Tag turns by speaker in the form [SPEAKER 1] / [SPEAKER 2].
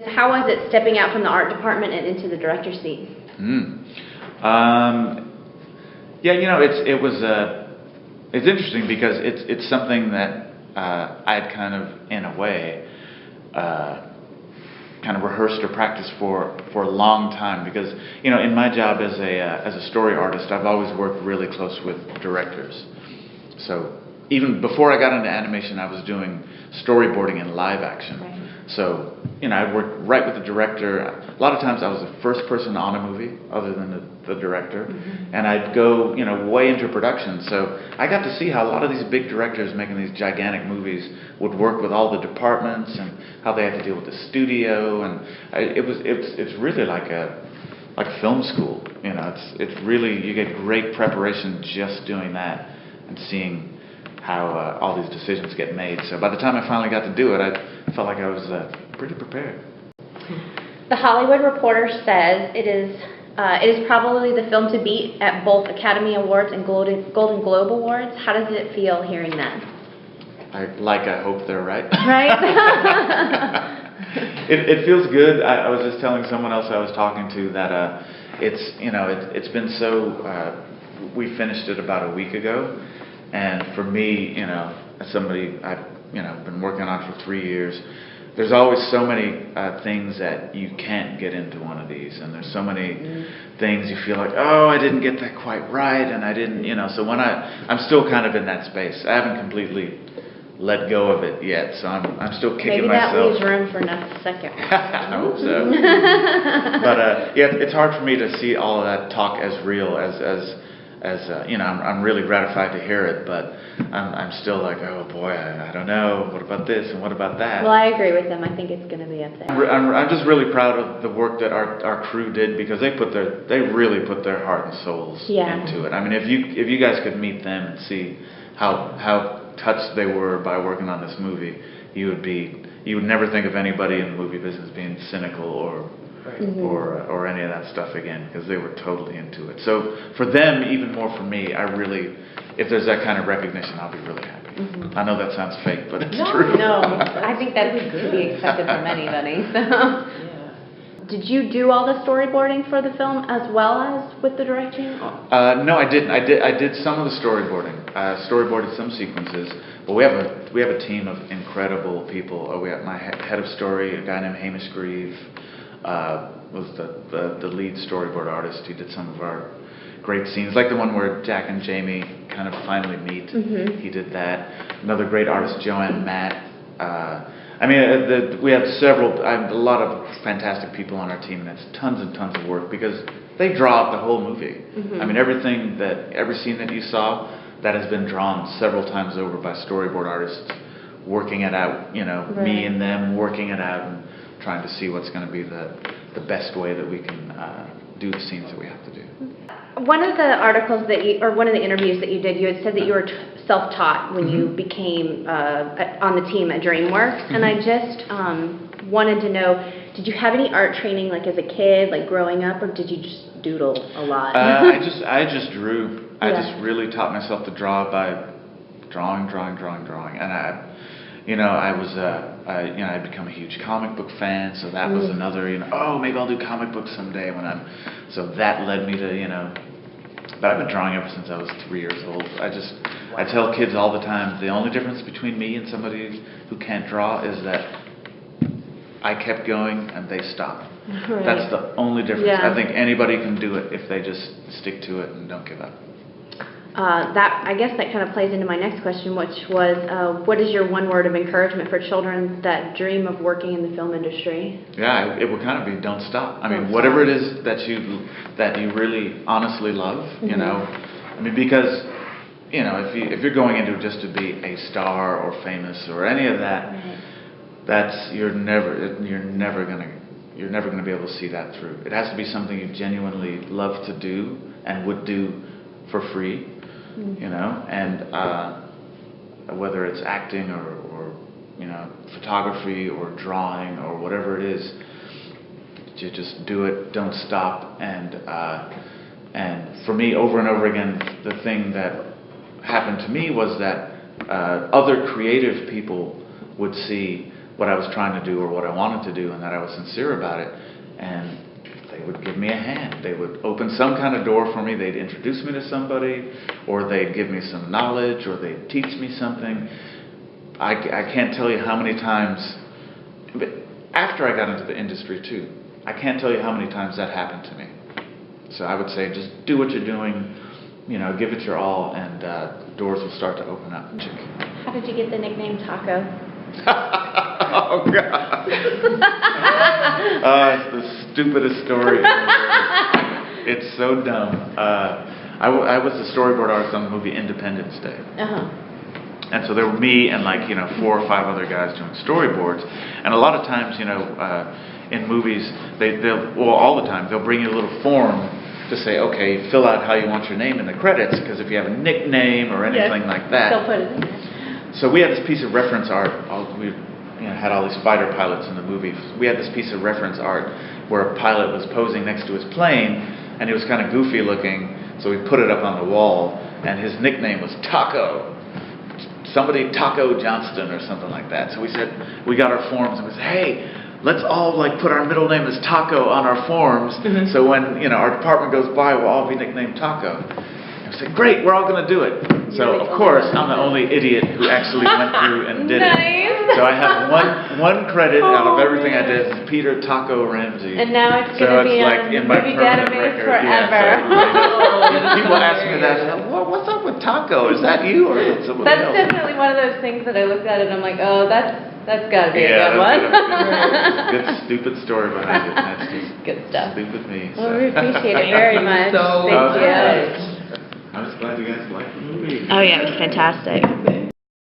[SPEAKER 1] How was it stepping out from the art department and into the director's seat?
[SPEAKER 2] Yeah, it's interesting because it's something that I'd kind of, in a way, kind of rehearsed or practiced for a long time, because in my job as a story artist, I've always worked really close with directors. So even before I got into animation, I was doing storyboarding in live action.
[SPEAKER 1] Right.
[SPEAKER 2] So I worked right with the director. A lot of times I was the first person on a movie other than the director, and I'd go way into production. So I got to see how a lot of these big directors making these gigantic movies would work with all the departments and how they had to deal with the studio, and it's really like a film school. It's really, you get great preparation just doing that and seeing how all these decisions get made. So by the time I finally got to do it, I felt like I was pretty prepared.
[SPEAKER 1] The Hollywood Reporter says it is probably the film to beat at both Academy Awards and Golden Globe Awards. How does it feel hearing that?
[SPEAKER 2] I hope they're right.
[SPEAKER 1] Right?
[SPEAKER 2] It feels good. I was just telling someone else I was talking to that it's been so. We finished it about a week ago, and for me, as somebody I've been working on for 3 years, there's always so many things that you can't get into one of these, and there's so many things you feel like, oh, I didn't get that quite right, and I didn't, so when I'm still kind of in that space. I haven't completely let go of it yet, so I'm still kicking myself.
[SPEAKER 1] Maybe that leaves room for next second.
[SPEAKER 2] I hope so. But yeah, it's hard for me to see all of that talk as real as I'm really gratified to hear it, but I'm still like, oh boy, I don't know. What about this and what about that?
[SPEAKER 1] Well, I agree with them. I think it's going to be up there.
[SPEAKER 2] I'm just really proud of the work that our crew did, because they really put their heart and souls into it. I mean, if you guys could meet them and see how touched they were by working on this movie, you would never think of anybody in the movie business being cynical or any of that stuff again, because they were totally into it. So for them, even more for me, if there's that kind of recognition, I'll be really happy. I know that sounds fake, but it's true.
[SPEAKER 1] No, I think that would be accepted from anybody. So. Did you do all the storyboarding for the film as well as with the directing?
[SPEAKER 2] No, I didn't. I did some of the storyboarding. Storyboarded some sequences, but we have a team of incredible people. We have my head of story, a guy named Hamish Grieve. Was the lead storyboard artist. He did some of our great scenes, like the one where Jack and Jamie kind of finally meet. He did that. Another great artist, Joanne Matt. We have a lot of fantastic people on our team, and it's tons and tons of work because they draw out the whole movie. I mean, every scene that you saw, that has been drawn several times over by storyboard artists, working it out. Me and them working it out and trying to see what's going to be the best way that we can do the scenes that we have to do.
[SPEAKER 1] One of the articles one of the interviews that you did, you had said that you were self-taught when you became on the team at DreamWorks, and I just wanted to know, did you have any art training like as a kid, like growing up, or did you just doodle a lot?
[SPEAKER 2] I just drew. I just really taught myself to draw by drawing, and I'd become a huge comic book fan, so that was another, maybe I'll do comic books someday so that led me to, but I've been drawing ever since I was 3 years old. I tell kids all the time, the only difference between me and somebody who can't draw is that I kept going and they stopped. Right. That's the only difference. Yeah. I think anybody can do it if they just stick to it and don't give up.
[SPEAKER 1] I guess that kind of plays into my next question, which was, what is your one word of encouragement for children that dream of working in the film industry?
[SPEAKER 2] Yeah, it would kind of be, don't stop. I mean, whatever it is that you really honestly love, I mean, because if you're going into it just to be a star or famous or any of that, you're never gonna be able to see that through. It has to be something you genuinely love to do and would do for free. And whether it's acting or photography or drawing or whatever it is, you just do it, don't stop. And for me, over and over again, the thing that happened to me was that other creative people would see what I was trying to do or what I wanted to do, and that I was sincere about it. And they would give me a hand. They would open some kind of door for me. They'd introduce me to somebody, or they'd give me some knowledge, or they'd teach me something. I can't tell you how many times, but after I got into the industry too, I can't tell you how many times that happened to me. So I would say just do what you're doing, give it your all, and doors will start to open up.
[SPEAKER 1] How did you get the nickname Taco?
[SPEAKER 2] Oh, God. It's the stupidest story in the world. It's so dumb. I was the storyboard artist on the movie Independence Day.
[SPEAKER 1] Uh-huh.
[SPEAKER 2] And so there were me and 4 or 5 other guys doing storyboards. And a lot of times, in movies, all the time, they'll bring you a little form to say, okay, fill out how you want your name in the credits, because if you have a nickname or anything like that.
[SPEAKER 1] They'll put it in there.
[SPEAKER 2] So we had this piece of reference art. We had all these fighter pilots in the movie. We had this piece of reference art where a pilot was posing next to his plane, and he was kind of goofy looking, so we put it up on the wall, and his nickname was Taco. Somebody Taco Johnston or something like that. So we got our forms, and we said, hey, let's all put our middle name as Taco on our forms, so when our department goes by, we'll all be nicknamed Taco. And we said, great, we're all going to do it. So of course, I'm the only idiot who actually went through and did it. So I have one credit out of everything I did, is Peter Taco Ramsey.
[SPEAKER 1] And now it's going to be on
[SPEAKER 2] in my
[SPEAKER 1] movie
[SPEAKER 2] permanent
[SPEAKER 1] database
[SPEAKER 2] record.
[SPEAKER 1] forever.
[SPEAKER 2] Yeah, people ask me that, what's up with Taco? Is that you or is it somebody else?
[SPEAKER 1] That's definitely one of those things that I looked at and I'm like, oh, that's got to be a good one.
[SPEAKER 2] Good stupid story behind it. That's just
[SPEAKER 1] good stuff.
[SPEAKER 2] Stupid me.
[SPEAKER 1] Well, we appreciate it very much.
[SPEAKER 3] So
[SPEAKER 1] Thank you.
[SPEAKER 2] I was glad you guys liked the movie.
[SPEAKER 1] Oh yeah, it was fantastic.